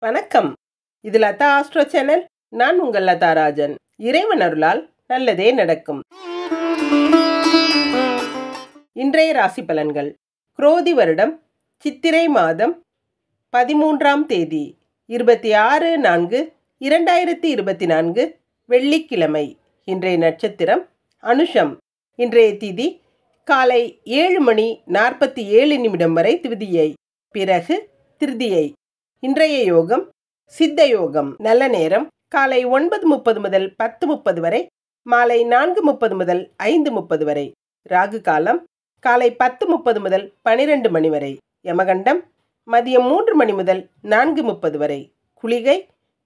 வணக்கம். இது Latha astro channel. நான் உங்கள் லதா ராஜன். இறைவன் அருளால் நல்லதே நடக்கும். இன்றைய ராசி பலன்கள். குரோதி வருடம் சித்திரை மாதம் 13ஆம் தேதி 26/4/2024 வெள்ளிக்கிழமை. இன்றைய நட்சத்திரம் அனுஷம். இன்றைய திதி காலை 7:47 வரை திதியை, பிறகு திருதியை. இன்றைய யோகம் சித்த யோகம். நல்ல நேரம் காலை 9:30 முதல் 10:30 வரை, மாலை 4:30 முதல் 5:30 வரை. ராகு காலம் காலை 10:30 முதல் 12 மணி வரை. யமகண்டம் மதியம் 3 மணி முதல் 4:30 வரை. குளிகை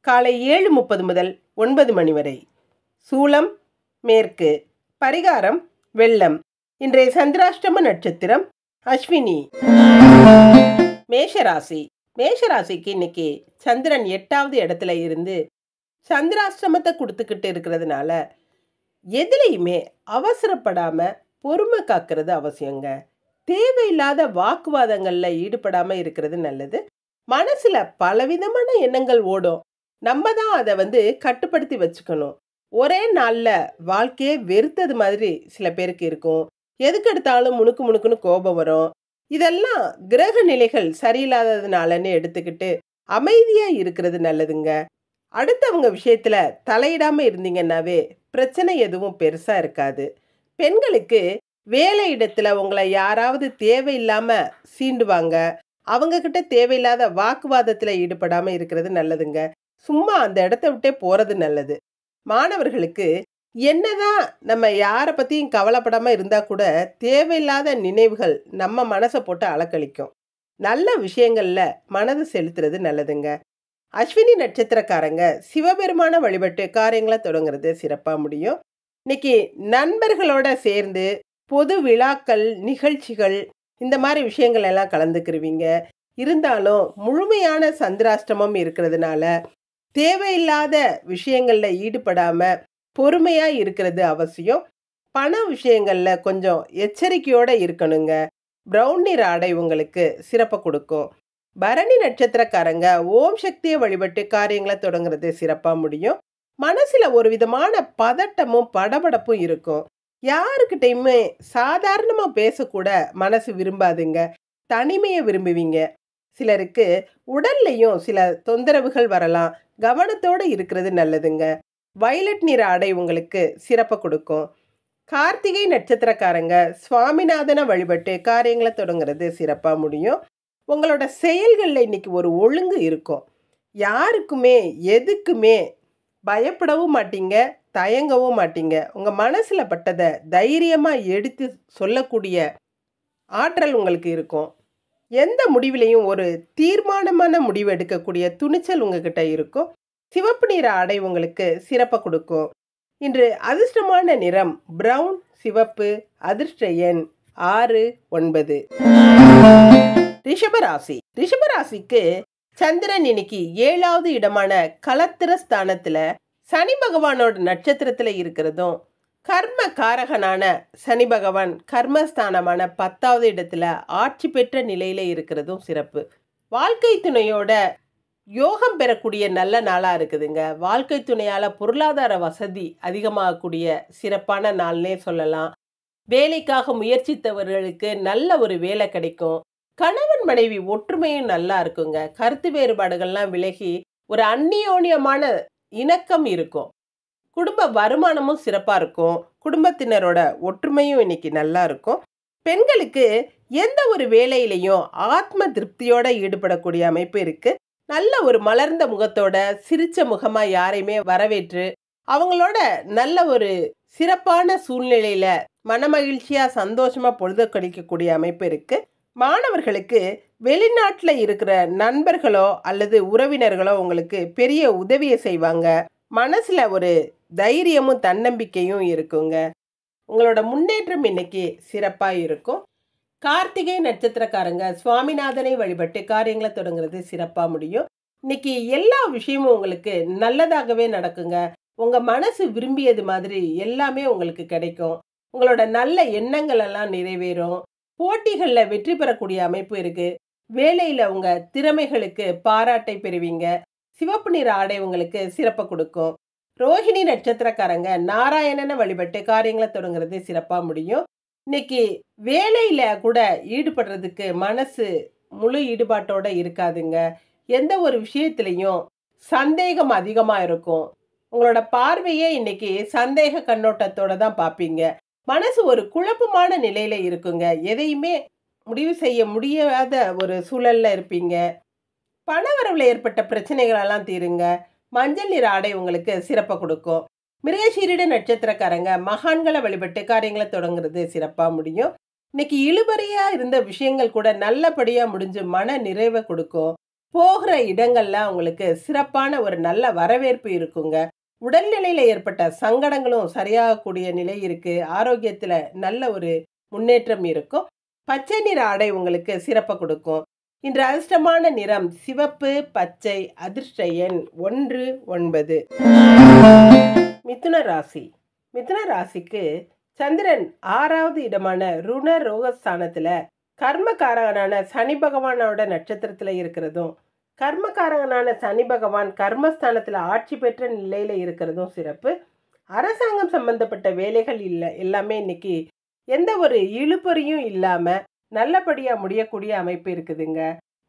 காலை 7:30 முதல் 9 மணி வரை. சூலம் மேற்கு. பரிகாரம் வெள்ளம். இன்றைய சந்திராஷ்டம நட்சத்திரம் அஸ்வினி. மேஷராசி. மேஷராசிக்கு இன்னைக்கு சந்திரன் 8வது இடத்துல இருந்து சந்திராஷ்டமத்தை கொடுத்துக்கிட்டு இருக்கிறதுனால எதுலையுமே அவசரப்படாம பொறுமை காக்கிறது அவசியங்க. தேவையில்லாத வாக்குவாதங்கள்ல ஈடுபடாம இருக்கிறது நல்லது. மனசுல பலவிதமான எண்ணங்கள் ஓடும். நம்ம தான் அதை கட்டுப்படுத்தி வச்சுக்கணும். ஒரே நாள்ல வாழ்க்கையே வெறுத்தது மாதிரி சில பேருக்கு இருக்கும். எதுக்கு எடுத்தாலும் முணுக்கு முணுக்குன்னு கோபம் வரும். இதெல்லாம் கிரக நிலைகள் சரியில்லாததுனாலன்னு எடுத்துக்கிட்டு அமைதியா இருக்கிறது நல்லதுங்க. அடுத்தவங்க விஷயத்துல தலையிடாம இருந்தீங்கன்னாவே பிரச்சனை எதுவும் பெருசா இருக்காது. பெண்களுக்கு வேலை இடத்துல உங்களை யாராவது தேவையில்லாம சீண்டுவாங்க. அவங்க கிட்ட தேவையில்லாத வாக்குவாதத்துல ஈடுபடாம இருக்கிறது நல்லதுங்க. சும்மா அந்த இடத்த விட்டே போறது நல்லது. மாணவர்களுக்கு என்னதான் நம்ம யாரை பற்றியும் கவலைப்படாமல் இருந்தால் கூட தேவையில்லாத நினைவுகள் நம்ம மனசை போட்டு அலக்கழிக்கும். நல்ல விஷயங்களில் மனது செலுத்துறது நல்லதுங்க. அஸ்வினி நட்சத்திரக்காரங்க சிவபெருமான வழிபட்டு காரியங்களை தொடங்குறது சிறப்பாக முடியும். இன்னைக்கு நண்பர்களோட சேர்ந்து பொது விழாக்கள், நிகழ்ச்சிகள், இந்த மாதிரி விஷயங்கள் எல்லாம் கலந்துக்கிருவீங்க. இருந்தாலும் முழுமையான சந்திராஷ்டமம் இருக்கிறதுனால தேவையில்லாத விஷயங்களில் ஈடுபடாமல் பொறுமையாக இருக்கிறது அவசியம். பண விஷயங்களில் கொஞ்சம் எச்சரிக்கையோடு இருக்கணுங்க. பிரவுன் நிற ஆடை உங்களுக்கு சிறப்பை கொடுக்கும். பரணி நட்சத்திரக்காரங்க ஓம் சக்தியை வழிபட்டு காரியங்களை தொடங்குறது சிறப்பாக முடியும். மனசில் ஒரு விதமான பதட்டமும் படபடப்பும் இருக்கும். யாருக்கிட்டையுமே சாதாரணமாக பேசக்கூட மனசு விரும்பாதுங்க. தனிமையை விரும்புவீங்க. சிலருக்கு உடல்லையும் சில தொந்தரவுகள் வரலாம். கவனத்தோடு இருக்கிறது நல்லதுங்க. வயலட் நிற ஆடை உங்களுக்கு சிறப்பை கொடுக்கும். கார்த்திகை நட்சத்திரக்காரங்க சுவாமிநாதனை வழிபட்டு காரியங்களை தொடங்குறது சிறப்பாக முடியும். உங்களோட செயல்களில் இன்னைக்கு ஒரு ஒழுங்கு இருக்கும். யாருக்குமே எதுக்குமே பயப்படவும் மாட்டீங்க, தயங்கவும் மாட்டீங்க. உங்கள் மனசில் பட்டதை தைரியமாக எடுத்து சொல்லக்கூடிய ஆற்றல் உங்களுக்கு இருக்கும். எந்த முடிவிலையும் ஒரு தீர்மானமான முடிவு எடுக்கக்கூடிய துணிச்சல் உங்ககிட்ட இருக்கும். சிவப்பு நிற ஆடை உங்களுக்கு சிறப்பை கொடுக்கும். இன்று அதிர்ஷ்டமான நிறம் பிரவுன், சிவப்பு. அதிர்ஷ்ட எண் 6, 9. ரிஷபராசி. ரிஷபராசிக்கு சந்திரன் இன்னைக்கு 7வது இடமான களத்திர ஸ்தானத்துல சனி பகவானோட நட்சத்திரத்துல இருக்கிறதும், கர்ம காரகனான சனி பகவான் கர்மஸ்தானமான 10வது இடத்துல ஆட்சி பெற்ற நிலையில இருக்கிறதும் சிறப்பு. வாழ்க்கை துணையோட யோகம் பெறக்கூடிய நல்ல நாளாக இருக்குதுங்க. வாழ்க்கை துணையால் பொருளாதார வசதி அதிகமாகக்கூடிய சிறப்பான நாள்னே சொல்லலாம். வேலைக்காக முயற்சித்தவர்களுக்கு நல்ல ஒரு வேலை கிடைக்கும். கணவன் மனைவி ஒற்றுமையும் நல்லா இருக்குங்க. கருத்து வேறுபாடுகள்லாம் விலகி ஒரு அந்நியோன்யமான இணக்கம் இருக்கும். குடும்ப வருமானமும் சிறப்பாக இருக்கும். குடும்பத்தினரோட ஒற்றுமையும் இன்னைக்கு நல்லா இருக்கும். பெண்களுக்கு எந்த ஒரு வேலையிலையும் ஆத்ம திருப்தியோட ஈடுபடக்கூடிய அமைப்பு இருக்கு. நல்ல ஒரு மலர்ந்த முகத்தோட சிரிச்ச முகமா யாரையுமே வரவேற்று அவங்களோட நல்ல ஒரு சிறப்பான சூழ்நிலையில மனமகிழ்ச்சியா சந்தோஷமா பொழுது கழிக்கக்கூடிய அமைப்பு இருக்கு. மாணவர்களுக்கு வெளிநாட்டுல இருக்கிற நண்பர்களோ அல்லது உறவினர்களோ உங்களுக்கு பெரிய உதவியை செய்வாங்க. மனசுல ஒரு தைரியமும் தன்னம்பிக்கையும் இருக்குங்க. உங்களோட முன்னேற்றம் இன்னைக்கு சிறப்பா இருக்கும். கார்த்திகை நட்சத்திரக்காரங்க சுவாமிநாதனை வழிபட்டு காரியங்களை தொடங்குறது சிறப்பாக முடியும். இன்னைக்கு எல்லா விஷயமும் உங்களுக்கு நல்லதாகவே நடக்குங்க. உங்கள் மனசு விரும்பியது மாதிரி எல்லாமே உங்களுக்கு கிடைக்கும். உங்களோட நல்ல எண்ணங்கள் எல்லாம் நிறைவேறும். போட்டிகளில் வெற்றி பெறக்கூடிய அமைப்பு இருக்குது. வேலையில உங்க திறமைகளுக்கு பாராட்டை பெறுவீங்க. சிவப்பு நிற ஆடை உங்களுக்கு சிறப்ப குடுக்கும். ரோஹிணி நட்சத்திரக்காரங்க நாராயணன வழிபட்டு காரியங்கள தொடங்குறது சிறப்பா முடியும். இன்னைக்கு வேலையில கூட ஈடுபடுறதுக்கு மனசு முழு ஈடுபாட்டோட இருக்காதுங்க. எந்த ஒரு விஷயத்திலயும் சந்தேகம் அதிகமா இருக்கும். உங்களோட பார்வையே இன்னைக்கு சந்தேக கண்ணோட்டத்தோட தான் பார்ப்பீங்க. மனசு ஒரு குழப்பமான நிலையில இருக்குங்க. எதையுமே முடிவு செய்ய முடியாத ஒரு சூழல்ல இருப்பீங்க. பணவரவுல ஏற்பட்ட பிரச்சனைகளெல்லாம் தீருங்க. மஞ்சள் நிற ஆடை உங்களுக்கு சிறப்ப குடுக்கும். மிருகசீரிட நட்சத்திரக்காரங்க மகான்கள வழிபட்டு காரியங்கள தொடங்குறது சிறப்பா முடியும். இன்னைக்கு இழுபறியா இருந்த விஷயங்கள் கூட நல்லபடியா முடிஞ்சு மன நிறைவ குடுக்கும். போகிற இடங்கள்ல உங்களுக்கு சிறப்பான ஒரு நல்ல வரவேற்பு இருக்குங்க. உடல்நிலையில ஏற்பட்ட சங்கடங்களும் சரியாகக்கூடிய நிலை இருக்கு. ஆரோக்கியத்துல நல்ல ஒரு முன்னேற்றம் இருக்கும். பச்சை நிற ஆடை உங்களுக்கு சிறப்ப குடுக்கும். இன்று அதிர்ஷ்டமான நிறம் சிவப்பு, பச்சை. அதிர்ஷ்ட எண் 1, 9. மிதுன ராசி. மிதுன ராசிக்கு சந்திரன் 6வது இடமான ருண ரோகஸ்தானத்துல கர்மகாரகனான சனி பகவானோட நட்சத்திரத்துல இருக்கிறதும், கர்மகாரகனான சனி பகவான் கர்மஸ்தானத்துல ஆட்சி பெற்ற நிலையில இருக்கிறதும் சிறப்பு. அரசாங்கம் சம்பந்தப்பட்ட வேலைகள் எல்லாமே இன்னைக்கு எந்த ஒரு இழுபறியும் இல்லாம நல்லபடியா முடியக்கூடிய அமைப்பு இருக்குதுங்க.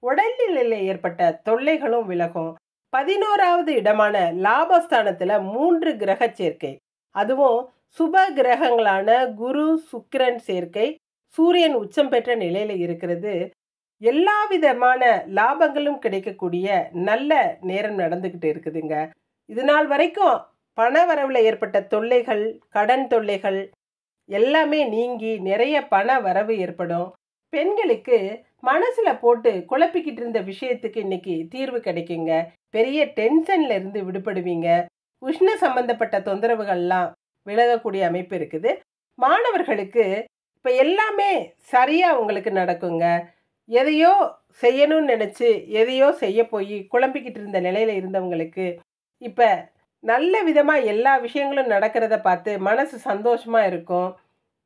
உடல்நிலையில ஏற்பட்ட தொல்லைகளும் விலகும். 11வது இடமான லாபஸ்தானத்துல 3 கிரக சேர்க்கை, அதுவும் சுப கிரகங்களான குரு சுக்கிரன் சேர்க்கை, சூரியன் உச்சம் பெற்ற நிலையில இருக்கிறது. எல்லா விதமான லாபங்களும் கிடைக்கக்கூடிய நல்ல நேரம் நடந்துகிட்டு இருக்குதுங்க. இது நாள் வரைக்கும் பண வரவுல ஏற்பட்ட தொல்லைகள், கடன் தொல்லைகள் எல்லாமே நீங்கி நிறைய பண வரவு ஏற்படும். பெண்களுக்கு மனசுல போட்டு குழப்பிக்கிட்டு இருந்த விஷயத்துக்கு இன்னைக்கு தீர்வு கிடைக்குங்க. பெரிய டென்ஷன்ல இருந்து விடுபடுவீங்க. உஷ்ண சம்பந்தப்பட்ட தொந்தரவுகள்லாம் விலகக்கூடிய அமைப்பு இருக்குது. மாணவர்களுக்கு இப்ப எல்லாமே சரியா உங்களுக்கு நடக்குங்க. எதையோ செய்யணும்னு நினைச்சு எதையோ செய்ய போய் குழம்பிக்கிட்டு இருந்த நிலையில இருந்தவங்களுக்கு இப்ப நல்ல விதமா எல்லா விஷயங்களும் நடக்கிறத பார்த்து மனசு சந்தோஷமா இருக்கும்.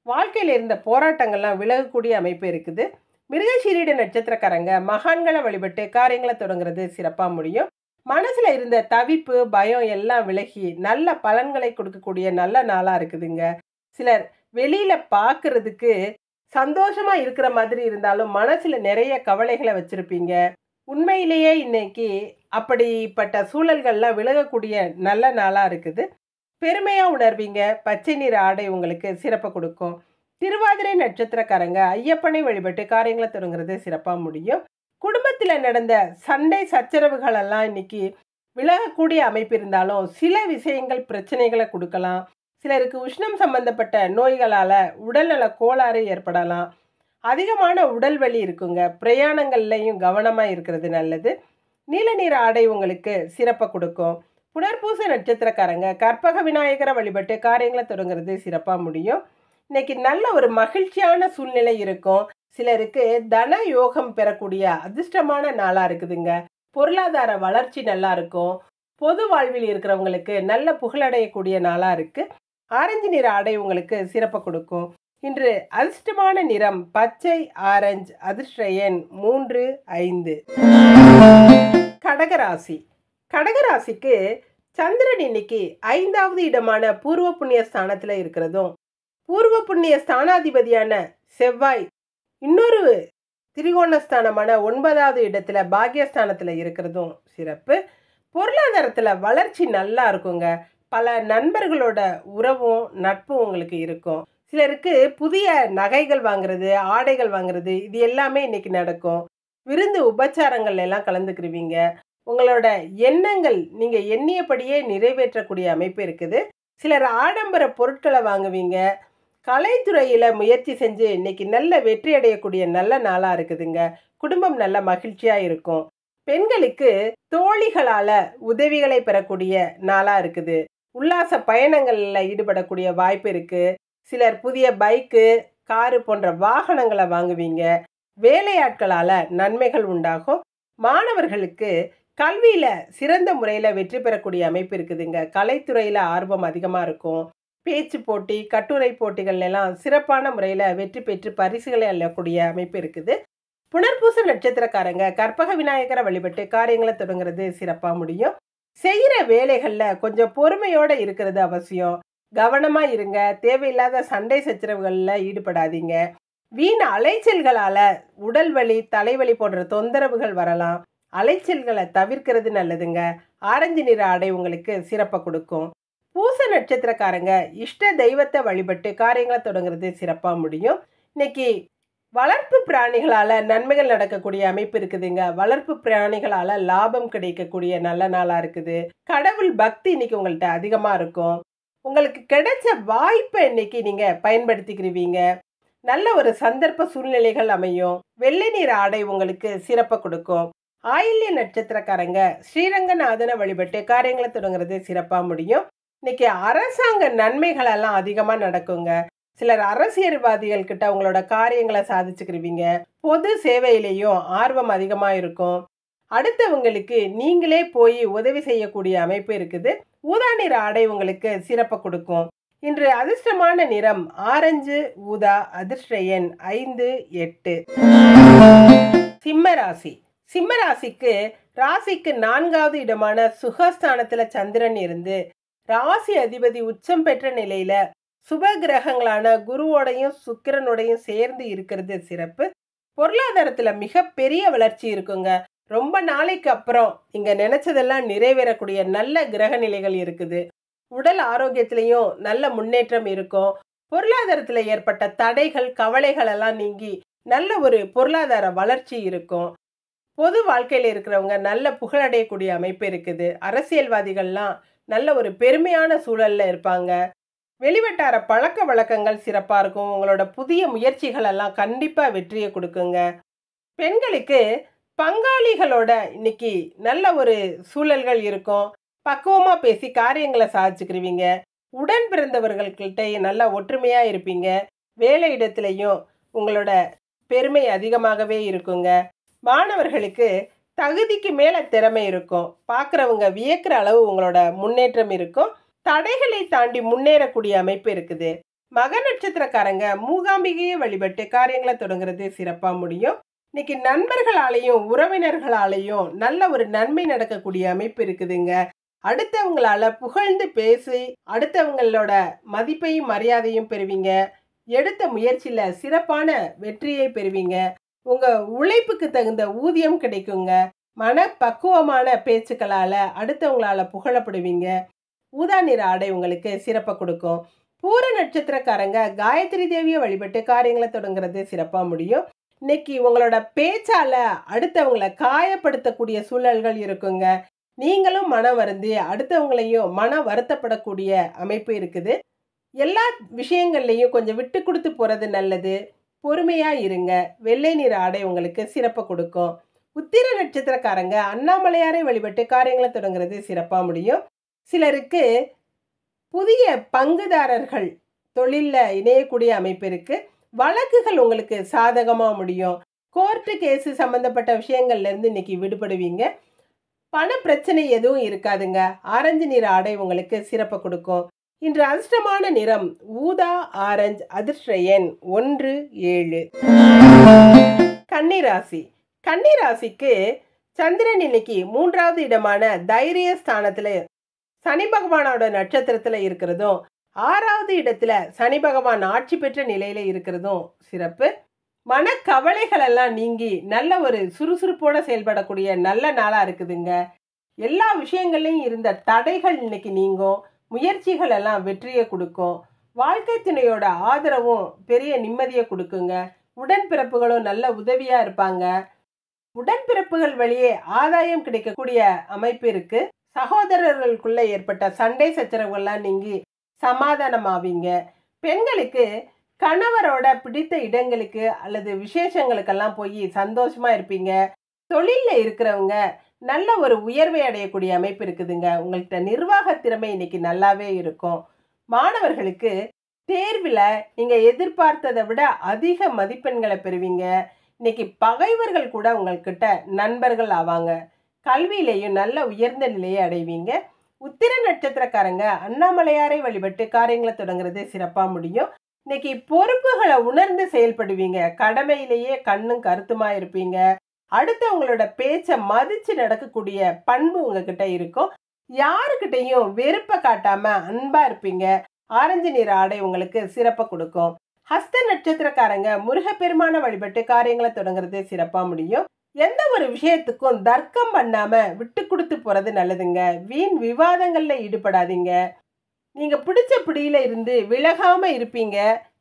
வாழ்க்கையில இருந்த போராட்டங்கள்லாம் விலகக்கூடிய அமைப்பு இருக்குது. மிருகசீரிட நட்சத்திரக்காரங்க மகான்களை வழிபட்டு காரியங்களை தொடங்குறது சிறப்பா முடியும். மனசுல இருந்த தவிப்பு, பயம் எல்லாம் விலகி நல்ல பலன்களை கொடுக்கக்கூடிய நல்ல நாளா இருக்குதுங்க. சிலர் வெளியில பார்க்கறதுக்கு சந்தோஷமா இருக்கிற மாதிரி இருந்தாலும் மனசுல நிறைய கவலைகளை வச்சிருப்பீங்க. உண்மையிலேயே இன்னைக்கு அப்படிப்பட்ட சூழல்கள்லாம் விலகக்கூடிய நல்ல நாளா இருக்குது. பெருமையா உணர்வீங்க. பச்சை நிற ஆடை உங்களுக்கு சிறப்பை கொடுக்கும். திருவாதிரை நட்சத்திரக்காரங்க ஐயப்பனை வழிபட்டு காரியங்களை தொடங்குறது சிறப்பா முடியும். குடும்பத்துல நடந்த சண்டை சச்சரவுகள் எல்லாம் இன்னைக்கு விலகக்கூடிய அமைப்பு இருந்தாலும் சில விஷயங்கள் பிரச்சனைகளை கொடுக்கலாம். சிலருக்கு உஷ்ணம் சம்பந்தப்பட்ட நோய்களால உடல்நல கோளாறு ஏற்படலாம். அதிகமான உடல் வலி இருக்குங்க. பிரயாணங்கள்லையும் கவனமா இருக்கிறது நல்லது. நீல நிற ஆடை உங்களுக்கு சிறப்பை கொடுக்கும். புனர்பூச நட்சத்திரக்காரங்க கற்பக விநாயகரை வழிபட்டு காரியங்களை தொடங்குறது சிறப்பா முடியும். இன்னைக்கு நல்ல ஒரு மகிழ்ச்சியான சூழ்நிலை இருக்கும். சிலருக்கு தன யோகம் பெறக்கூடிய அதிர்ஷ்டமான நாளா இருக்குதுங்க. பொருளாதார வளர்ச்சி நல்லா இருக்கும். பொது வாழ்வில் இருக்கிறவங்களுக்கு நல்ல புகழடையக்கூடிய நாளா இருக்கு. ஆரஞ்சு நிற ஆடை உங்களுக்கு சிறப்பை கொடுக்கும். இன்று அதிர்ஷ்டமான நிறம் பச்சை, ஆரஞ்சு. அதிர்ஷ்ட எண் 3, 5. கடகராசி. கடகராசிக்கு சந்திரன் இன்னைக்கு 5வது இடமான பூர்வ புண்ணிய ஸ்தானத்துல இருக்கிறதும், பூர்வ புண்ணிய ஸ்தானாதிபதியான செவ்வாய் இன்னொரு திரிகோணஸ்தானமான 9வது இடத்துல பாக்யஸ்தானத்துல இருக்கிறதும் சிறப்பு. பொருளாதாரத்துல வளர்ச்சி நல்லா இருக்குங்க. பல நண்பர்களோட உறவும் நட்பும் உங்களுக்கு இருக்கும். சிலருக்கு புதிய நகைகள் வாங்குறது, ஆடைகள் வாங்குறது இது எல்லாமே இன்னைக்கு நடக்கும். விருந்து உபச்சாரங்கள் எல்லாம் கலந்துக்கிருவீங்க. உங்களோட எண்ணங்கள் நீங்க எண்ணியபடியே நிறைவேற்றக்கூடிய அமைப்பு இருக்குது. சிலர் ஆடம்பர பொருட்களை வாங்குவீங்க. கலைத்துறையில முயற்சி செஞ்சு இன்னைக்கு நல்ல வெற்றி அடையக்கூடிய நல்ல நாளா இருக்குதுங்க. குடும்பம் நல்ல மகிழ்ச்சியா இருக்கும். பெண்களுக்கு தோழிகளால உதவிகளை பெறக்கூடிய நாளா இருக்குது. உல்லாச பயணங்கள்ல ஈடுபடக்கூடிய வாய்ப்பு இருக்கு. சிலர் புதிய பைக்கு, காரு போன்ற வாகனங்களை வாங்குவீங்க. வேலையாட்களால நன்மைகள் உண்டாகும். மாணவர்களுக்கு கல்வியில சிறந்த முறையில வெற்றி பெறக்கூடிய அமைப்பு இருக்குதுங்க. கலைத்துறையில ஆர்வம் அதிகமா இருக்கும். பேச்சு போட்டி, கட்டுரை போட்டிகள் எல்லாம் சிறப்பான முறையில வெற்றி பெற்று பரிசுகளை அள்ளக்கூடிய அமைப்பு இருக்குது. புனர்பூச நட்சத்திரக்காரங்க கற்பக விநாயகரை வழிபட்டு காரியங்களை தொடங்குறது சிறப்பா முடியும். செய்யற வேலைகள்ல கொஞ்சம் பொறுமையோட இருக்கிறது அவசியம். கவனமா இருங்க. தேவையில்லாத சண்டை சச்சரவுகள்ல ஈடுபடாதீங்க. வீண் அலைச்சல்களால உடல் வலி, தலைவலி போன்ற தொந்தரவுகள் வரலாம். அலைச்சல்களை தவிர்க்கிறது நல்லதுங்க. ஆரஞ்சு நிற ஆடை உங்களுக்கு சிறப்பை கொடுக்கும். பூச நட்சத்திரக்காரங்க இஷ்ட தெய்வத்தை வழிபட்டு காரியங்களை தொடங்குறது சிறப்பா முடியும். இன்னைக்கு வளர்ப்பு பிராணிகளால நன்மைகள் நடக்கக்கூடிய அமைப்பு இருக்குதுங்க. வளர்ப்பு பிராணிகளால லாபம் கிடைக்கக்கூடிய நல்ல நாளா இருக்குது. கடவுள் பக்தி இன்னைக்கு உங்கள்கிட்ட அதிகமா இருக்கும். உங்களுக்கு கிடைச்ச வாய்ப்பை இன்னைக்கு நீங்க பயன்படுத்திக்கிறீங்க. நல்ல ஒரு சந்தர்ப்ப சூழ்நிலைகள் அமையும். வெள்ளை நிற ஆடை உங்களுக்கு சிறப்பை கொடுக்கும். ஆயில்ய நட்சத்திரக்காரங்க ஸ்ரீரங்கநாதனை வழிபட்டு காரியங்களை தொடங்குறது சிறப்பா முடியும். இன்னைக்கு அரசாங்க நன்மைகள் எல்லாம் அதிகமா நடக்குங்க. சிலர் அரசியல்வாதிகள் கிட்ட உங்களோட காரியங்களை சாதிச்சுக்கிறீங்க. பொது சேவையிலையும் ஆர்வம் அதிகமா இருக்கும். அடுத்தவங்களுக்கு நீங்களே போய் உதவி செய்யக்கூடிய அமைப்பு இருக்குது. ஊதா நிற ஆடை உங்களுக்கு சிறப்பை கொடுக்கும். இன்று அதிர்ஷ்டமான நிறம் ஆரஞ்சு, ஊதா. அதிர்ஷ்ட எண் 5, 8. சிம்ம ராசி. சிம்ம ராசிக்கு ராசிக்கு 4வது இடமான சுகஸ்தானத்துல சந்திரன் இருந்து ராசி அதிபதி உச்சம் பெற்ற நிலையில சுப கிரகங்களான குருவோடையும் சுக்கிரனோடையும் சேர்ந்து இருக்கிறது சிறப்பு. பொருளாதாரத்துல மிக பெரிய வளர்ச்சி இருக்குங்க. ரொம்ப நாளைக்கு அப்புறம் இங்க நினைச்சதெல்லாம் நிறைவேறக்கூடிய நல்ல கிரக நிலைகள் இருக்குது. உடல் ஆரோக்கியத்திலையும் நல்ல முன்னேற்றம் இருக்கும். பொருளாதாரத்துல ஏற்பட்ட தடைகள், கவலைகள் எல்லாம் நீங்கி நல்ல ஒரு பொருளாதார வளர்ச்சி இருக்கும். பொது வாழ்க்கையில இருக்கிறவங்க நல்ல புகழடையக்கூடிய அமைப்பு இருக்குது. அரசியல்வாதிகள்லாம் நல்ல ஒரு பெருமையான சூழல்ல இருப்பாங்க. வெளிவட்டார பழக்க வழக்கங்கள் சிறப்பா இருக்கும். உங்களோட புதிய முயற்சிகள் எல்லாம் கண்டிப்பா வெற்றியை கொடுக்குங்க. பெண்களுக்கு பங்காளிகளோட இன்னைக்கு நல்ல ஒரு சூழல்கள் இருக்கும். பக்குவமா பேசி காரியங்களை சாதிச்சுக்கிறீங்க. உடன் பிறந்தவர்கள்கிட்ட நல்ல ஒற்றுமையா இருப்பீங்க. வேலை இடத்துலையும் உங்களோட பெருமை அதிகமாகவே இருக்குங்க. மாணவர்களுக்கு தகுதிக்கு மேல திறமை இருக்கும். பார்க்குறவங்க வியக்கிற அளவு உங்களோட முன்னேற்றம் இருக்கும். தடைகளை தாண்டி முன்னேறக்கூடிய அமைப்பு இருக்குது. மக நட்சத்திரக்காரங்க மூகாம்பிகையை வழிபட்டு காரியங்களை தொடங்குறது சிறப்பா முடியும். இன்னைக்கு நண்பர்களாலையும் உறவினர்களாலையும் நல்ல ஒரு நன்மை நடக்கக்கூடிய அமைப்பு இருக்குதுங்க. அடுத்தவங்களால புகழ்ந்து பேசி அடுத்தவங்களோட மதிப்பையும் மரியாதையும் பெறுவீங்க. எடுத்த முயற்சியில சிறப்பான வெற்றியை பெறுவீங்க. உங்க உழைப்புக்கு தகுந்த ஊதியம் கிடைக்குங்க. மன பக்குவமான பேச்சுக்களால அடுத்தவங்களால புகழப்படுவீங்க. ஊதா நிற ஆடை உங்களுக்கு சிறப்பை கொடுக்கும். பூர நட்சத்திரக்காரங்க காயத்ரி தேவியை வழிபட்டு காரியங்களை தொடங்குறது சிறப்பா முடியும். இன்னைக்கு உங்களோட பேச்சால அடுத்தவங்களை காயப்படுத்தக்கூடிய சூழல்கள் இருக்குங்க. நீங்களும் மனம் வருந்தி அடுத்தவங்களையும் மன வருத்தப்படக்கூடிய அமைப்பு இருக்குது. எல்லா விஷயங்கள்லையும் கொஞ்சம் விட்டு கொடுத்து போறது நல்லது. பொறுமையா இருங்க. வெள்ளை நிற ஆடை உங்களுக்கு சிறப்பை கொடுக்கும். உத்திர நட்சத்திரக்காரங்க அண்ணாமலையாரை வழிபட்டு காரியங்களை தொடங்குறது சிறப்பா முடியும். சிலருக்கு புதிய பங்குதாரர்கள் தொழில்ல இணையக்கூடிய அமைப்பு இருக்கு. வழக்குகள் உங்களுக்கு சாதகமா முடியும். கோர்ட்டு கேஸு சம்பந்தப்பட்ட விஷயங்கள்ல இருந்து இன்னைக்கு விடுபடுவீங்க. பண பிரச்சனை எதுவும் இருக்காதுங்க. ஆரஞ்சு நிற ஆடை உங்களுக்கு சிறப்பை கொடுக்கும். இன்று அதிர்ஷ்டமான நிறம் ஊதா, ஆரஞ்சு. அதிர்ஷ்ட எண் 1, 7. கன்னிராசி. கன்னிராசிக்கு சந்திரன் இன்னைக்கு 3வது இடமான தைரிய ஸ்தானத்துல சனி பகவானோட நட்சத்திரத்துல இருக்கிறதும் 6வது இடத்துல சனி பகவான் ஆட்சி பெற்ற நிலையில இருக்கிறதும் சிறப்பு. மனக்கவலைகள் எல்லாம் நீங்கி நல்ல ஒரு சுறுசுறுப்போட செயல்படக்கூடிய நல்ல நாளா இருக்குதுங்க. எல்லா விஷயங்கள்லையும் இருந்த தடைகள் இன்னைக்கு நீங்கும். முயற்சிகள் எல்லாம் வெற்றியை கொடுக்கும். வாழ்க்கை துணையோட ஆதரவும் பெரிய நிம்மதியை கொடுக்குங்க. உடன்பிறப்புகளும் நல்ல உதவியா இருப்பாங்க. உடன்பிறப்புகள் வழியே ஆதாயம் கிடைக்கக்கூடிய அமைப்பு இருக்கு. சகோதரர்களுக்குள்ள ஏற்பட்ட சண்டை சச்சரவுகள்லாம் நீங்கி சமாதானமாவீங்க. பெண்களுக்கு கணவரோட பிடித்த இடங்களுக்கு அல்லது விசேஷங்களுக்கெல்லாம் போய் சந்தோஷமா இருப்பீங்க. தொழில்ல இருக்கிறவங்க நல்ல ஒரு உயர்வை அடையக்கூடிய அமைப்பு இருக்குதுங்க. உங்கள்கிட்ட நிர்வாக திறமை இன்னைக்கு நல்லாவே இருக்கும். மாணவர்களுக்கு தேர்வுல நீங்க எதிர்பார்த்ததை விட அதிக மதிப்பெண்களை பெறுவீங்க. இன்னைக்கு பகைவர்கள் கூட உங்கள்கிட்ட நண்பர்கள் ஆவாங்க. கல்வியிலையும் நல்ல உயர்ந்த நிலையை அடைவீங்க. உத்திர நட்சத்திரக்காரங்க அண்ணாமலையாரை வழிபட்டு காரியங்களை தொடங்குறது சிறப்பா முடியும். இன்னைக்கு பொறுப்புகளை உணர்ந்து செயல்படுவீங்க. கடமையிலேயே கண்ணும் கருத்துமா இருப்பீங்க. அடுத்தவங்களோட பேச்ச மதிச்சு நடக்கக்கூடிய பண்பு உங்ககிட்ட இருக்கும். யாருக்கிட்டையும் வெறுப்ப காட்டாம அன்பா இருப்பீங்க. ஆரஞ்சு நிற ஆடை உங்களுக்கு சிறப்ப கொடுக்கும். ஹஸ்த நட்சத்திரக்காரங்க முருகப்பெருமான வழிபட்டு காரியங்களை தொடங்குறது சிறப்பா முடியும். எந்த ஒரு விஷயத்துக்கும் தர்க்கம் பண்ணாம விட்டு கொடுத்து போறது நல்லதுங்க. வீண் விவாதங்கள்ல ஈடுபடாதீங்க. நீங்க பிடிச்ச பிடியில இருந்து விலகாம இருப்பீங்க.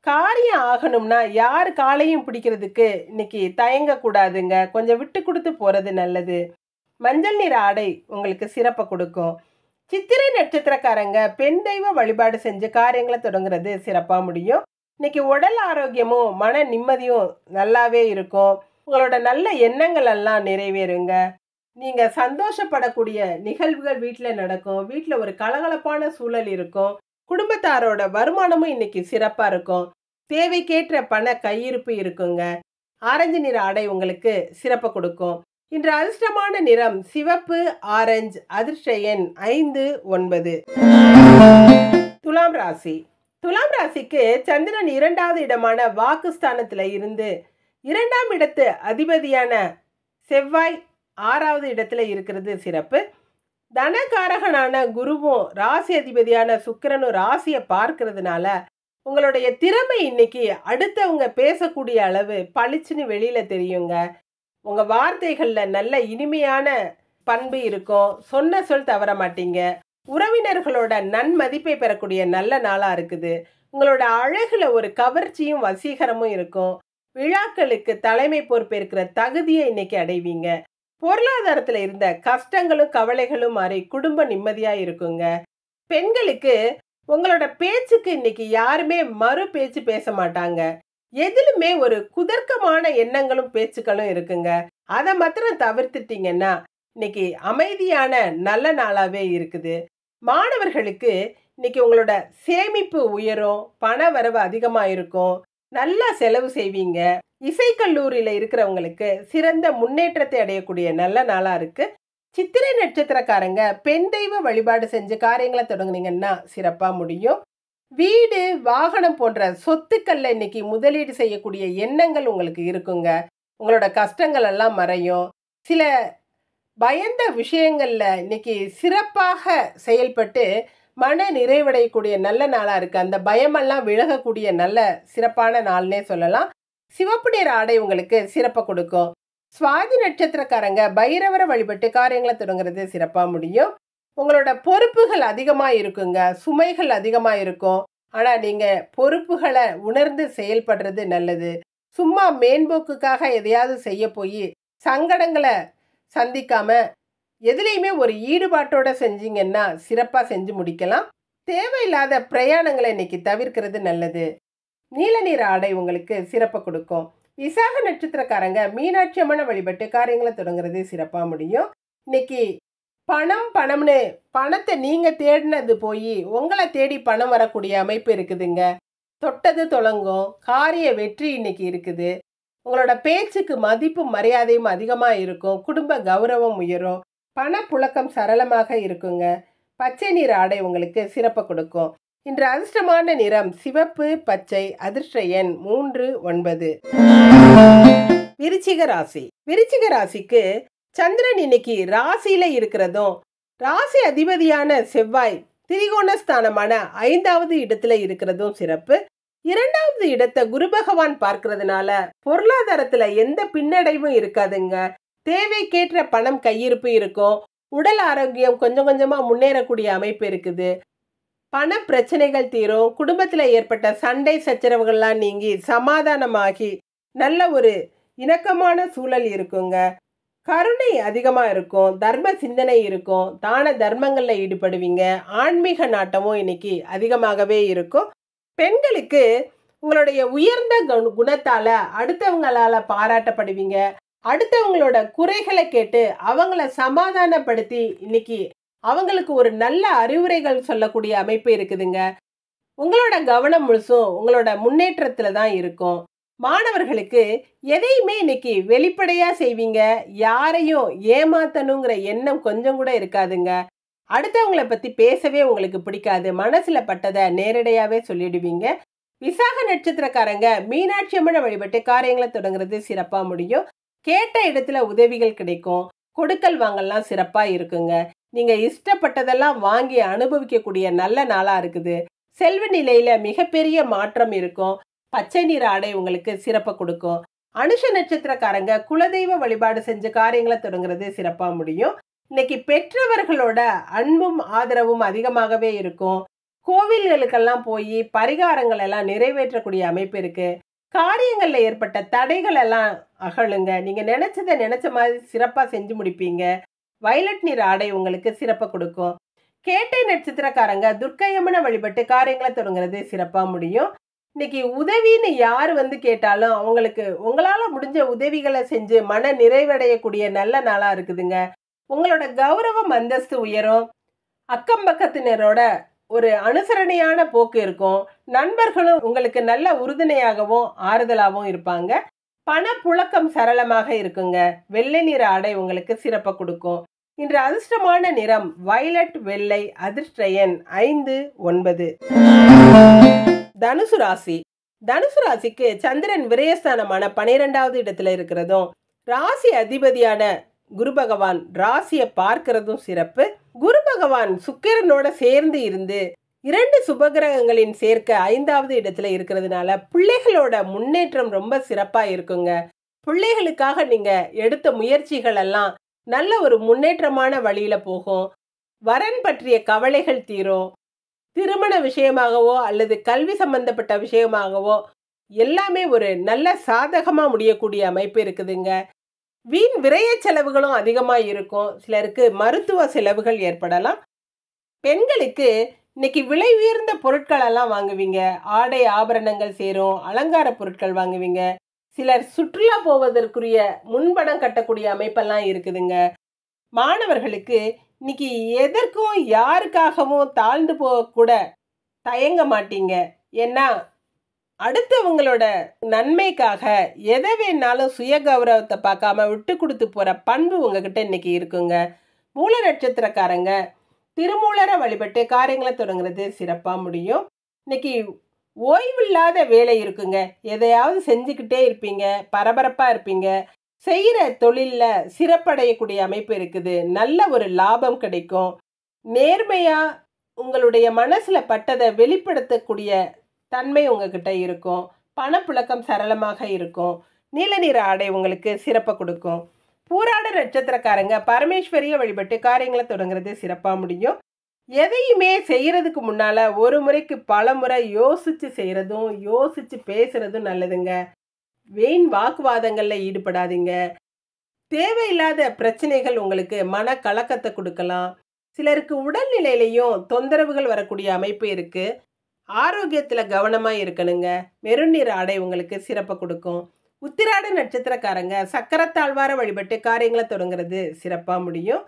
காரியம் ஆகணும்னா யார் காலையும் பிடிக்கிறதுக்கு இன்னைக்கு தயங்க கூடாதுங்க. கொஞ்சம் விட்டு கொடுத்து போறது நல்லது. மஞ்சள் நிற ஆடை உங்களுக்கு சிறப்பை கொடுக்கும். சித்திரை நட்சத்திரக்காரங்க பெண் தெய்வ வழிபாடு செஞ்சு காரியங்களை தொடங்குறது சிறப்பா முடியும். இன்னைக்கு உடல் ஆரோக்கியமும் மன நிம்மதியும் நல்லாவே இருக்கும். உங்களோட நல்ல எண்ணங்கள் எல்லாம் நிறைவேறுங்க. நீங்க சந்தோஷப்படக்கூடிய நிகழ்வுகள் வீட்டில் நடக்கும். வீட்டில் ஒரு கலகலப்பான சூழல் இருக்கும். குடும்பத்தாரோட வருமானமும் இன்னைக்கு சிறப்பா இருக்கும். தேவைக்கேற்ற பண கையிருப்பு இருக்குங்க. ஆரஞ்சு நிற ஆடை உங்களுக்கு சிறப்பை கொடுக்கும். இன்று அதிர்ஷ்டமான நிறம் சிவப்பு, ஆரஞ்சு. அதிர்ஷ்ட எண் 5, 9. துலாம் ராசி. துலாம் ராசிக்கு சந்திரன் 2வது இடமான வாக்குஸ்தானத்துல இருந்து 2ஆம் இடத்து அதிபதியான செவ்வாய் 6வது இடத்துல இருக்கிறது சிறப்பு. தனகாரகனான குருவும் ராசி அதிபதியான சுக்கிரனும் ராசியை பார்க்கறதுனால உங்களுடைய திறமை இன்னைக்கு அடுத்தவங்க பேசக்கூடிய அளவு பளிச்சுன்னு வெளியில தெரியுங்க. உங்க வார்த்தைகள்ல நல்ல இனிமையான பண்பு இருக்கும். சொன்ன சொல் தவற மாட்டீங்க. உறவினர்களோட நன்மதிப்பை பெறக்கூடிய நல்ல நாளா இருக்குது. உங்களோட அழகுல ஒரு கவர்ச்சியும் வசீகரமும் இருக்கும். விழாக்களுக்கு தலைமை பொறுப்பேற்கிற தகுதியை இன்னைக்கு அடைவீங்க. பொருளாதாரத்துல இருந்த கஷ்டங்களும் கவலைகளும் மாறி குடும்ப நிம்மதியா இருக்குங்க. பெண்களுக்கு உங்களோட பேச்சுக்கு இன்னைக்கு யாருமே மறு பேச்சு பேச மாட்டாங்க. எதிலுமே ஒரு குதர்க்கமான எண்ணங்களும் பேச்சுக்களும் இருக்குங்க. அதை மாத்திரம் தவிர்த்துட்டீங்கன்னா இன்னைக்கு அமைதியான நல்ல நாளாவே இருக்குது. மாணவர்களுக்கு இன்னைக்கு உங்களோட சேமிப்பு உயரும். பண வரவு அதிகமா இருக்கும். நல்லா செலவு செய்வீங்க. இசைக்கல்லூரியில இருக்கிறவங்களுக்கு சிறந்த முன்னேற்றத்தை அடையக்கூடிய நல்ல நாளா இருக்கு. சித்திரை நட்சத்திரக்காரங்க பெண் தெய்வ வழிபாடு செஞ்சு காரியங்களை தொடங்குனீங்கன்னா சிறப்பா முடியும். வீடு, வாகனம் போன்ற சொத்துக்கள்ல இன்னைக்கு முதலீடு செய்யக்கூடிய எண்ணங்கள் உங்களுக்கு இருக்குங்க. உங்களோட கஷ்டங்கள் எல்லாம் மறையும். சில பயந்த விஷயங்கள்ல இன்னைக்கு சிறப்பாக செயல்பட்டு மன நிறைவடையக்கூடிய நல்ல நாளா இருக்கு. அந்த பயமெல்லாம் விலகக்கூடிய நல்ல சிறப்பான நாள்னே சொல்லலாம். சிவப்பு நிற ஆடை உங்களுக்கு சிறப்பை கொடுக்கும். சுவாதி நட்சத்திரக்காரங்க பைரவரை வழிபட்டு காரியங்களை தொடங்குறது சிறப்பா முடியும். உங்களோட பொறுப்புகள் அதிகமா இருக்குங்க. சுமைகள் அதிகமா இருக்கும். ஆனா நீங்க பொறுப்புகளை உணர்ந்து செயல்படுறது நல்லது. சும்மா மேம்போக்குக்காக எதையாவது செய்ய போய் சங்கடங்களை சந்திக்காம எதுலையுமே ஒரு ஈடுபாட்டோட செஞ்சீங்கன்னா சிறப்பா செஞ்சு முடிக்கலாம். தேவையில்லாத பிரயாணங்களை இன்னைக்கு தவிர்க்கிறது நல்லது. நீல நிற ஆடை உங்களுக்கு சிறப்பை கொடுக்கும். விசாக நட்சத்திரக்காரங்க மீனாட்சி அம்மனை வழிபட்டு காரியங்களை தொடங்குறது சிறப்பா முடியும். இன்னைக்கு பணம்னு பணத்தை நீங்க தேடினது போய் உங்களை தேடி பணம் வரக்கூடிய அமைப்பு இருக்குதுங்க. தொட்டது தொடங்கும். காரிய வெற்றி இன்னைக்கு இருக்குது. உங்களோட பேச்சுக்கு மதிப்பும் மரியாதையும் அதிகமா இருக்கும். குடும்ப கௌரவம் உயரும். பணப்புழக்கம் சரளமாக இருக்குங்க. பச்சை நிற ஆடை உங்களுக்கு சிறப்பை கொடுக்கும். இன்று அதிர்ஷ்டமான நிறம் சிவப்பு, பச்சை. அதிர்ஷ்ட எண் 3, 9. விருச்சிக ராசி. விருச்சிக ராசிக்கு சந்திரன் இன்னைக்கு ராசியில இருக்கிறதும் ராசி அதிபதியான செவ்வாய் திரிகோணஸ்தானமான 5வது இடத்துல இருக்கிறதும் சிறப்பு. 2வது இடத்தை குரு பகவான் பார்க்கறதுனால பொருளாதாரத்துல எந்த பின்னடைவும் இருக்காதுங்க. தேவைக்கேற்ற பணம் கையிருப்பு இருக்கும். உடல் ஆரோக்கியம் கொஞ்சம் கொஞ்சமா முன்னேறக்கூடிய அமைப்பு இருக்குது. பண பிரச்சனைகள் தீரும். குடும்பத்துல ஏற்பட்ட சண்டை சச்சரவுகள்லாம் நீங்கி சமாதானமாகி நல்ல ஒரு இணக்கமான சூழல் இருக்குங்க. கருணை அதிகமா இருக்கும். தர்ம சிந்தனை இருக்கும். தான தர்மங்கள்ல ஈடுபடுவீங்க. ஆன்மீக நாட்டமும் இன்னைக்கு அதிகமாகவே இருக்கும். பெண்களுக்கு உங்களுடைய உயர்ந்த குணத்தால அடுத்தவங்களால பாராட்டப்படுவீங்க. அடுத்தவங்களோட குறைகளை கேட்டு அவங்கள சமாதானப்படுத்தி இன்னைக்கு அவங்களுக்கு ஒரு நல்ல அறிவுரைகள் சொல்லக்கூடிய அமைப்பு இருக்குதுங்க. உங்களோட கவனம் முழுசும் உங்களோட முன்னேற்றத்துல தான் இருக்கும். மாணவர்களுக்கு எதையுமே இன்னைக்கு வெளிப்படையா செய்வீங்க. யாரையும் ஏமாத்தணுங்கிற எண்ணம் கொஞ்சம் கூட இருக்காதுங்க. அடுத்தவங்களை பத்தி பேசவே உங்களுக்கு பிடிக்காது. மனசுல பட்டதை நேரடியாவே சொல்லிடுவீங்க. விசாக நட்சத்திரக்காரங்க மீனாட்சி அம்மனை வழிபட்டு காரியங்களை தொடங்குறது சிறப்பா முடியும். கேட்ட இடத்துல உதவிகள் கிடைக்கும். கொடுக்கல் வாங்கல்லாம் சிறப்பா இருக்குங்க. நீங்க இஷ்டப்பட்டதெல்லாம் வாங்கி அனுபவிக்கக்கூடிய நல்ல நாளா இருக்குது. செல்வ நிலையில மிகப்பெரிய மாற்றம் இருக்கும். பச்சை நிற ஆடை உங்களுக்கு சிறப்பை கொடுக்கும். அனுஷ நட்சத்திரக்காரங்க குலதெய்வ வழிபாடு செஞ்சு காரியங்களை தொடங்குறது சிறப்பா முடியும். இன்னைக்கு பெற்றவர்களோட அன்பும் ஆதரவும் அதிகமாகவே இருக்கும். கோவில்களுக்கெல்லாம் போய் பரிகாரங்கள் எல்லாம் நிறைவேற்றக்கூடிய அமைப்பு இருக்கு. காரியங்கள்ல ஏற்பட்ட தடைகள் எல்லாம் அகலுங்க. நீங்க நினைச்சதை நினைச்ச மாதிரி சிறப்பா செஞ்சு முடிப்பீங்க. வயலட் நிற ஆடை உங்களுக்கு சிறப்பை கொடுக்கும். கேட்டை நட்சத்திரக்காரங்க துர்க்கையம்மனை வழிபட்டு காரியங்களை தொடங்குறது சிறப்பா முடியும். இன்னைக்கு உதவின்னு யார் வந்து கேட்டாலும் அவங்களுக்கு உங்களால முடிஞ்ச உதவிகளை செஞ்சு மன நிறைவடையக்கூடிய நல்ல நாளா இருக்குதுங்க. உங்களோட கௌரவம் அந்தஸ்து உயரும். அக்கம் பக்கத்தினரோட ஒரு அனுசரணையான போக்கு இருக்கும். நண்பர்களும் உங்களுக்கு நல்ல உறுதுணையாகவும் ஆறுதலாகவும் இருப்பாங்க. பண புழக்கம் சரளமாக இருக்குங்க. வெள்ளை நிற ஆடை உங்களுக்கு சிறப்பை கொடுக்கும். இன்று அதிர்ஷ்டமான நிறம் வயலட், வெள்ளை. அதிர்ஷ்ட எண் 5, 9. தனுசு ராசி. தனுசு ராசிக்கு சந்திரன் விரயஸ்தானமான 12வது இடத்துல இருக்கிறதும் ராசி அதிபதியான குரு பகவான் ராசியை பார்க்கிறதும் சிறப்பு. குரு பகவான் சுக்கிரனோட சேர்ந்து இருந்து 2 சுபகிரகங்களின் சேர்க்க 5வது இடத்துல இருக்கிறதுனால பிள்ளைகளோட முன்னேற்றம் ரொம்ப சிறப்பா இருக்குங்க. பிள்ளைகளுக்காக நீங்க எடுத்த முயற்சிகள் எல்லாம் நல்ல ஒரு முன்னேற்றமான வழியில போகும். வரன் பற்றிய கவலைகள் தீரும். திருமண விஷயமாகவோ அல்லது கல்வி சம்பந்தப்பட்ட விஷயமாகவோ எல்லாமே ஒரு நல்ல சாதகமா முடியக்கூடிய அமைப்பு இருக்குதுங்க. வீண் விரய செலவுகளும் அதிகமா இருக்கும். சிலருக்கு மருத்துவ செலவுகள் ஏற்படலாம். பெண்களுக்கு இன்னைக்கு விலை உயர்ந்த பொருட்கள் எல்லாம் வாங்குவீங்க. ஆடை ஆபரணங்கள் சேரும். அலங்கார பொருட்கள் வாங்குவீங்க. சிலர் சுற்றுலா போவதற்குரிய முன்பணம் கட்டக்கூடிய அமைப்பெல்லாம் இருக்குதுங்க. மாணவர்களுக்கு இன்னைக்கு எதற்கும் யாருக்காகவும் தாழ்ந்து போக கூட தயங்க மாட்டீங்க. ஏன்னா அடுத்தவங்களோட நன்மைக்காக எதை வேணாலும் சுய கௌரவத்தை பார்க்காம விட்டு கொடுத்து போற பண்பு உங்ககிட்ட இன்னைக்கு இருக்குங்க. மூல நட்சத்திரக்காரங்க திருமூலரை வழிபட்டு காரியங்களை தொடங்குறது சிறப்பா முடியும். இன்னைக்கு ஓய்வில்லாத வேலை இருக்குங்க. எதையாவது செஞ்சுக்கிட்டே இருப்பீங்க. பரபரப்பா இருப்பீங்க. செய்யற தொழில்ல சிறப்படையக்கூடிய அமைப்பு இருக்குது. நல்ல ஒரு லாபம் கிடைக்கும். நேர்மையா உங்களுடைய மனசுல பட்டதை வெளிப்படுத்தக்கூடிய தன்மை உங்ககிட்ட இருக்கும். பணப்புழக்கம் சரளமாக இருக்கும். நீல நிற ஆடை உங்களுக்கு சிறப்பை கொடுக்கும். பூராட நட்சத்திரக்காரங்க பரமேஸ்வரியை வழிபட்டு காரியங்களை தொடங்குறது சிறப்பா முடியும். எதையுமே செய்யறதுக்கு முன்னால ஒரு முறைக்கு பல முறை யோசிச்சு செய்யறதும் யோசிச்சு பேசுறதும் நல்லதுங்க. வீண் வாக்குவாதங்கள்ல ஈடுபடாதீங்க. தேவையில்லாத பிரச்சனைகள் உங்களுக்கு மன கலக்கத்தை கொடுக்கலாம். சிலருக்கு உடல்நிலையிலையும் தொந்தரவுகள் வரக்கூடிய அமைப்பு இருக்கு. ஆரோக்கியத்துல கவனமா இருக்கணுங்க. மெருன் நிற ஆடை உங்களுக்கு சிறப்பை கொடுக்கும். உத்திராட நட்சத்திரக்காரங்க சக்கரத்தாழ்வார வழிபட்டு காரியங்களை தொடங்குறது சிறப்பா முடியும்.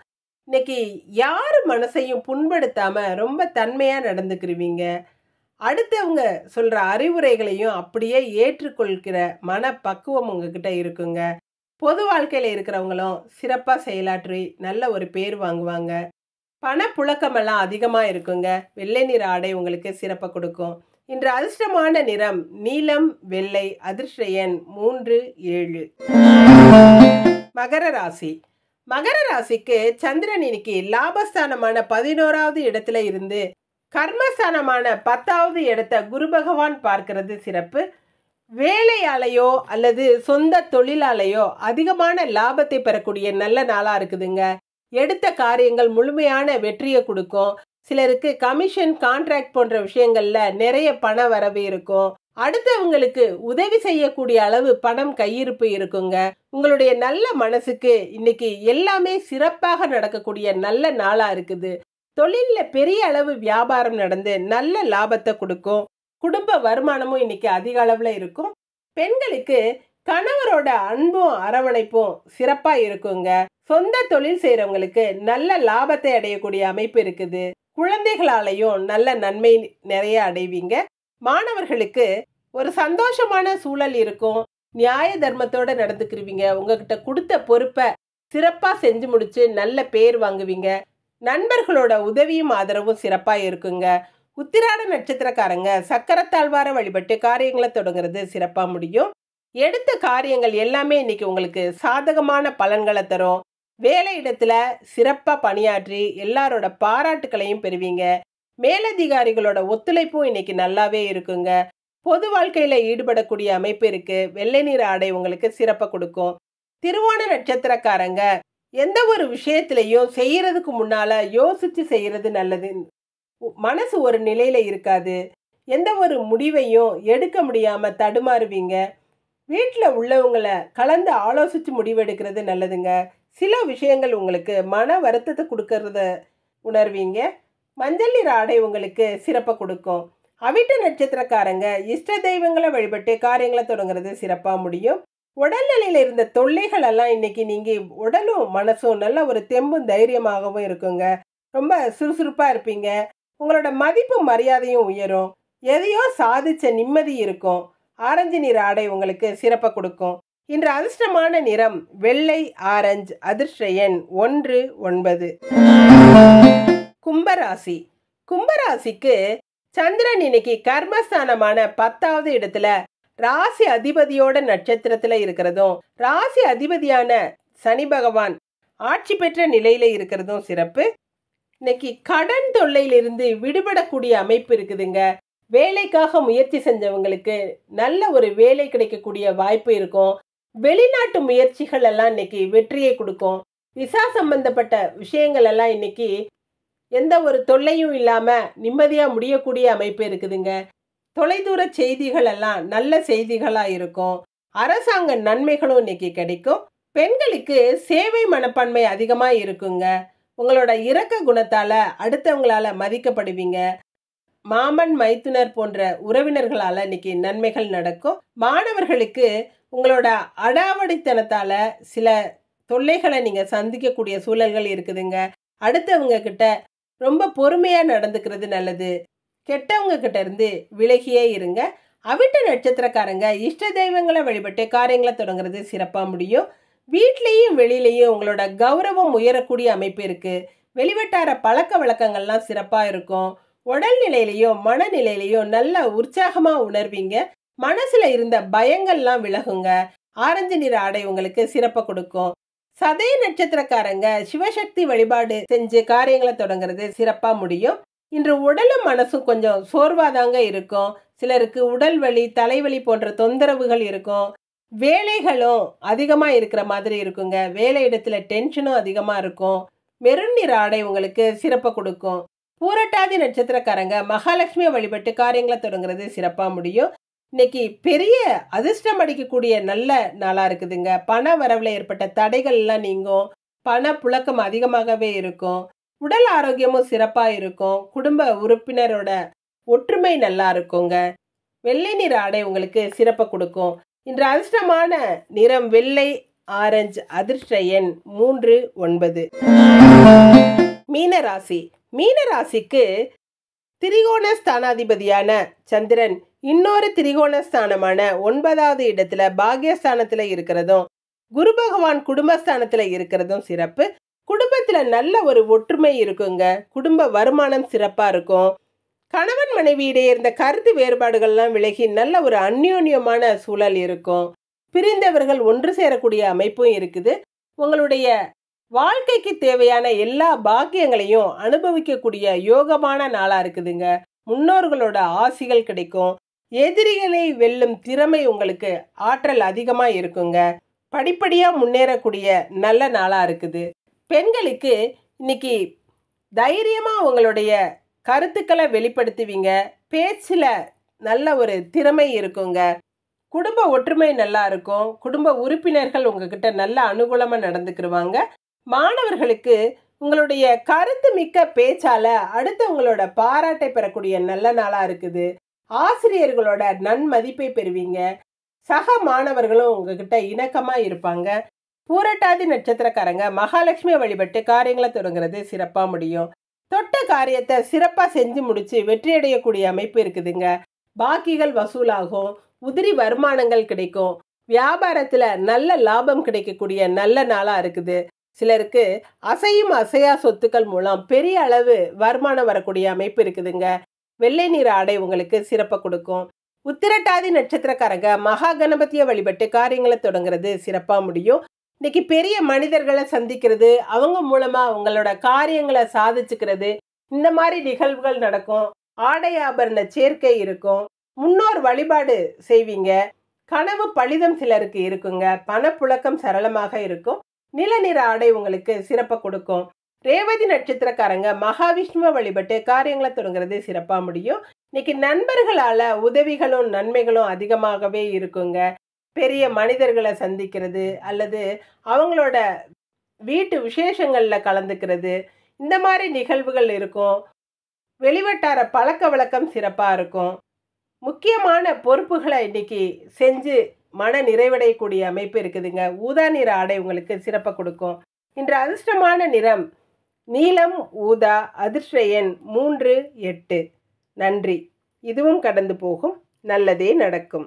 இன்னைக்கு யாரு மனசையும் புண்படுத்தாம ரொம்ப தன்மையா நடந்துக்கிருவீங்க. அடுத்தவங்க சொல்ற அறிவுரைகளையும் அப்படியே ஏற்றுக்கொள்கிற மன பக்குவம் உங்ககிட்ட இருக்குங்க. பொது வாழ்க்கையில இருக்கிறவங்களும் சிறப்பா செயலாற்றி நல்ல ஒரு பேர் வாங்குவாங்க. பணப்புழக்கமெல்லாம் அதிகமா இருக்குங்க. வெள்ளை நிற ஆடை உங்களுக்கு சிறப்பை கொடுக்கும். இன்று அதிர்ஷ்டமான நிறம் நீலம், வெள்ளை. அதிர்ஷ்ட எண் 3, 7. மகர ராசி. மகர ராசிக்கு சந்திரன் இன்னைக்கு லாபஸ்தானமான 11வது இடத்துல இருந்து கர்மஸ்தானமான 10வது இடத்தை குரு பகவான் பார்க்கிறது சிறப்பு. வேலையாலையோ அல்லது சொந்த தொழிலாலையோ அதிகமான லாபத்தை பெறக்கூடிய நல்ல நாளா இருக்குதுங்க. எடுத்த காரியங்கள் முழுமையான வெற்றியை கொடுக்கும். சிலருக்கு கமிஷன், கான்ட்ராக்ட் போன்ற விஷயங்கள்ல நிறைய பண வரவு இருக்கும். அடுத்தவங்களுக்கு உதவி செய்யக்கூடிய அளவு பணம் கையிருப்பு இருக்குங்க. உங்களுடைய நல்ல மனசுக்கு இன்னைக்கு எல்லாமே சிறப்பாக நடக்கக்கூடிய நல்ல நாளா இருக்குது. தொழில்ல பெரிய அளவு வியாபாரம் நடந்து நல்ல லாபத்தை கொடுக்கும். குடும்ப வருமானமும் இன்னைக்கு அதிக அளவுல இருக்கும். பெண்களுக்கு கணவரோட அன்பும் அரவணைப்பும் சிறப்பா இருக்குங்க. சொந்த தொழில் செய்யறவங்களுக்கு நல்ல லாபத்தை அடையக்கூடிய அமைப்பு இருக்குது. குழந்தைகளாலையும் நல்ல நன்மை நிறைய அடைவீங்க. மாணவர்களுக்கு ஒரு சந்தோஷமான சூழல் இருக்கும். நியாய தர்மத்தோட நடந்துக்கிருவீங்க. உங்ககிட்ட கொடுத்த பொறுப்பை சிறப்பா செஞ்சு முடிச்சு நல்ல பேர் வாங்குவீங்க. நண்பர்களோட உதவியும் ஆதரவும் சிறப்பா இருக்குங்க. உத்திராட நட்சத்திரக்காரங்க சக்கரத்தாழ்வார வழிபட்டு காரியங்களை தொடங்குறது சிறப்பா முடியும். எடுத்த காரியங்கள் எல்லாமே இன்னைக்கு உங்களுக்கு சாதகமான பலன்களை தரும். வேலை இடத்துல சிறப்பா பணியாற்றி எல்லாரோட பாராட்டுக்களையும் பெறுவீங்க. மேலதிகாரிகளோட ஒத்துழைப்பும் இன்னைக்கு நல்லாவே இருக்குங்க. பொது வாழ்க்கையில ஈடுபடக்கூடிய அமைப்பு இருக்கு. வெள்ளை நிற ஆடை உங்களுக்கு சிறப்பை கொடுக்கும். திருவோண நட்சத்திரக்காரங்க எந்த ஒரு விஷயத்திலையும் செய்யறதுக்கு முன்னால யோசிச்சு செய்யறது நல்லது. மனசு ஒரு நிலையில இருக்காது. எந்த ஒரு முடிவையும் எடுக்க முடியாம தடுமாறுவீங்க. வீட்டில் உள்ளவங்களை கலந்து ஆலோசிச்சு முடிவெடுக்கிறது நல்லதுங்க. சில விஷயங்கள் உங்களுக்கு மன வருத்தத்தை கொடுக்கறத உணர்வீங்க. மஞ்சள் நிற ஆடை உங்களுக்கு சிறப்பை கொடுக்கும். அவிட்ட நட்சத்திரக்காரங்க இஷ்ட தெய்வங்களை வழிபட்டு காரியங்களை தொடங்குறது சிறப்பாக முடியும். உடல்நிலையில் இருந்த தொல்லைகள் எல்லாம் இன்னைக்கு நீங்க உடலும் மனசும் நல்ல ஒரு தெம்பும் தைரியமாகவும் இருக்குங்க. ரொம்ப சுறுசுறுப்பாக இருப்பீங்க. உங்களோட மதிப்பு மரியாதையும் உயரும். எதையோ சாதிச்ச நிம்மதி இருக்கும். ஆரஞ்சு நிற ஆடை உங்களுக்கு சிறப்பை கொடுக்கும். இன்று அதிர்ஷ்டமான நிறம் வெள்ளை ஆரஞ்சு. அதிர்ஷ்ட எண் 1 9. கும்பராசி. கும்பராசிக்கு சந்திரன் இன்னைக்கு கர்மஸ்தானமான 10வது இடத்துல ராசி அதிபதியோட நட்சத்திரத்துல இருக்கிறதும், ராசி அதிபதியான சனி பகவான் ஆட்சி பெற்ற நிலையில இருக்கிறதும் சிறப்பு. இன்னைக்கு கடன் தொல்லையிலிருந்து விடுபடக்கூடிய அமைப்பு இருக்குதுங்க. வேலைக்காக முயற்சி செஞ்சவங்களுக்கு நல்ல ஒரு வேலை கிடைக்கக்கூடிய வாய்ப்பு இருக்கும். வெளிநாட்டு முயற்சிகள் எல்லாம் இன்னைக்கு வெற்றியை கொடுக்கும். விசா சம்பந்தப்பட்ட விஷயங்கள் எல்லாம் இன்னைக்கு எந்த ஒரு தொல்லையும் இல்லாம நிம்மதியா முடியக்கூடிய அமைப்பு இருக்குதுங்க. தொலைதூர செய்திகள் எல்லாம் நல்ல செய்திகளா இருக்கும். அரசாங்க நன்மைகளும் இன்னைக்கு கிடைக்கும். பெண்களுக்கு சேவை மனப்பான்மை அதிகமா இருக்குங்க. உங்களோட இரக்க குணத்தால அடுத்தவங்களால மதிக்கப்படுவீங்க. மாமன் மைத்துனர் போன்ற உறவினர்களால இன்னைக்கு நன்மைகள் நடக்கும். மாணவர்களுக்கு உங்களோட அடாவடித்தனத்தால சில தொல்லைகளை நீங்க சந்திக்கக்கூடிய சூழல்கள் இருக்குதுங்க. அடுத்தவங்க கிட்ட ரொம்ப பொறுமையா நடந்துக்கிறது நல்லது. கெட்டவங்க கிட்ட இருந்து விலகியே இருங்க. அவிட்ட நட்சத்திரக்காரங்க இஷ்ட தெய்வங்களை வழிபட்டு காரியங்களை தொடங்குறது சிறப்பா முடியும். வீட்லேயும் வெளியிலையும் உங்களோட கௌரவம் உயரக்கூடிய அமைப்பு இருக்கு. வெளிவட்டார பழக்க வழக்கங்கள்லாம் சிறப்பா இருக்கும். உடல்நிலையிலையும் மனநிலையிலையும் நல்ல உற்சாகமா உணர்வீங்க. மனசுல இருந்த பயங்கள்லாம் விலகுங்க. ஆரஞ்சு நிற ஆடை உங்களுக்கு சிறப்பை கொடுக்கும். சதய நட்சத்திரக்காரங்க சிவசக்தி வழிபாடு செஞ்சு காரியங்களை தொடங்குறது சிறப்பா முடியும். இன்று உடலும் மனசும் கொஞ்சம் சோர்வாதாங்க இருக்கும். சிலருக்கு உடல் வலி, தலைவலி போன்ற தொந்தரவுகள் இருக்கும். வேலைகளும் அதிகமா இருக்கிற மாதிரி இருக்குங்க. வேலை இடத்துல டென்ஷனும் அதிகமா இருக்கும். மெருன் நிற ஆடை உங்களுக்கு சிறப்பை கொடுக்கும். பூரட்டாதி நட்சத்திரக்காரங்க மகாலட்சுமியை வழிபட்டு காரியங்களை தொடங்குறது சிறப்பா முடியும். இன்னைக்கு பெரிய அதிர்ஷ்டம் அடிக்கக்கூடிய நல்ல நாளா இருக்குதுங்க. பண வரவுல ஏற்பட்ட தடைகள் எல்லாம் நீங்கும். பண புழக்கம் அதிகமாகவே இருக்கும். உடல் ஆரோக்கியமும் சிறப்பா இருக்கும். குடும்ப உறுப்பினரோட ஒற்றுமை நல்லா இருக்குங்க. வெள்ளை நிற ஆடை உங்களுக்கு சிறப்பை கொடுக்கும். இன்று அதிர்ஷ்டமான நிறம் வெள்ளை ஆரஞ்சு. அதிர்ஷ்ட எண் 3 9. மீனராசி. மீனராசிக்கு திரிகோண ஸ்தானாதிபதியான சந்திரன் இன்னொரு திரிகோண ஸ்தானமான 9வது இடத்துல பாக்யஸ்தானத்துல இருக்கிறதும், குரு பகவான் குடும்பஸ்தானத்துல இருக்கிறதும் சிறப்பு. குடும்பத்துல நல்ல ஒரு ஒற்றுமை இருக்குங்க. குடும்ப வருமானம் சிறப்பா இருக்கும். கணவன் மனைவி இடையே இருந்த கருத்து வேறுபாடுகள்லாம் விலகி நல்ல ஒரு அந்யோன்யமான சூழல் இருக்கும். பிரிந்தவர்கள் ஒன்று சேரக்கூடிய அமைப்பும் இருக்குது. உங்களுடைய வாழ்க்கைக்கு தேவையான எல்லா பாக்கியங்களையும் அனுபவிக்கக்கூடிய யோகமான நாளா இருக்குதுங்க. முன்னோர்களோட ஆசிகள் கிடைக்கும். எதிரிகளை வெல்லும் திறமை உங்களுக்கு ஆற்றல் அதிகமா இருக்குங்க. படிப்படியா முன்னேறக்கூடிய நல்ல நாளா இருக்குது. பெண்களுக்கு இன்னைக்கு தைரியமா உங்களுடைய கருத்துக்களை வெளிப்படுத்துவீங்க. பேச்சுல நல்ல ஒரு திறமை இருக்குங்க. குடும்ப ஒற்றுமை நல்லா இருக்கும். குடும்ப உறுப்பினர்கள் உங்ககிட்ட நல்ல அனுகூலமா நடந்துக்கிருவாங்க. மாணவர்களுக்கு உங்களுடைய கருத்து மிக்க பேச்சால அடுத்தவங்களோட பாராட்டை பெறக்கூடிய நல்ல நாளா இருக்குது. ஆசிரியர்களோட நன்மதிப்பை பெறுவீங்க. சக மாணவர்களும் உங்ககிட்ட இணக்கமா இருப்பாங்க. பூரட்டாதி நட்சத்திரக்காரங்க மகாலட்சுமியை வழிபட்டு காரியங்களை தொடங்குறது சிறப்பா முடியும். தொட்ட காரியத்தை சிறப்பா செஞ்சு முடிச்சு வெற்றியடையக்கூடிய அமைப்பு இருக்குதுங்க. பாக்கிகள் வசூலாகும். உதிரி வருமானங்கள் கிடைக்கும். வியாபாரத்துல நல்ல லாபம் கிடைக்கக்கூடிய நல்ல நாளா இருக்குது. சிலருக்கு அசையும் அசையா சொத்துக்கள் மூலம் பெரிய அளவு வருமானம் வரக்கூடிய அமைப்பு இருக்குதுங்க. வெள்ளை நிற ஆடை உங்களுக்கு சிறப்பை கொடுக்கும். உத்திரட்டாதி நட்சத்திரக்காரங்க மகா கணபதியை வழிபட்டு காரியங்களை தொடங்குறது சிறப்பாக முடியும். இன்னைக்கு பெரிய மனிதர்களை சந்திக்கிறது, அவங்க மூலமா அவங்களோட காரியங்களை சாதிச்சுக்கிறது, இந்த மாதிரி நிகழ்வுகள் நடக்கும். ஆடை ஆபரண சேர்க்கை இருக்கும். முன்னோர் வழிபாடு செய்வீங்க. கனவு பலிதம் சிலருக்கு இருக்குங்க. பணப்புழக்கம் சரளமாக இருக்கும். நில நிற ஆடை உங்களுக்கு சிறப்பை கொடுக்கும். ரேவதி நட்சத்திரக்காரங்க மகாவிஷ்ணுவை வழிபட்டு காரியங்களை தொடங்குறது சிறப்பாக முடியும். இன்னைக்கு நண்பர்களால உதவிகளும் நன்மைகளும் அதிகமாகவே இருக்குங்க. பெரிய மனிதர்களை சந்திக்கிறது அல்லது அவங்களோட வீட்டு விசேஷங்கள்ல கலந்துக்கிறது, இந்த மாதிரி நிகழ்வுகள் இருக்கும். வெளிவட்டார பழக்க வழக்கம் சிறப்பா இருக்கும். முக்கியமான பொறுப்புகளை இன்னைக்கு செஞ்சு மன நிறைவடையக்கூடிய அமைப்பு இருக்குதுங்க. ஊதா நிற ஆடை உங்களுக்கு சிறப்பை கொடுக்கும். இன்று அதிர்ஷ்டமான நிறம் நீலம், ஊதா. அதிர்ஷ்ட எண் 3, 8. நன்றி. இதுவும் கடந்து போகும். நல்லதே நடக்கும்.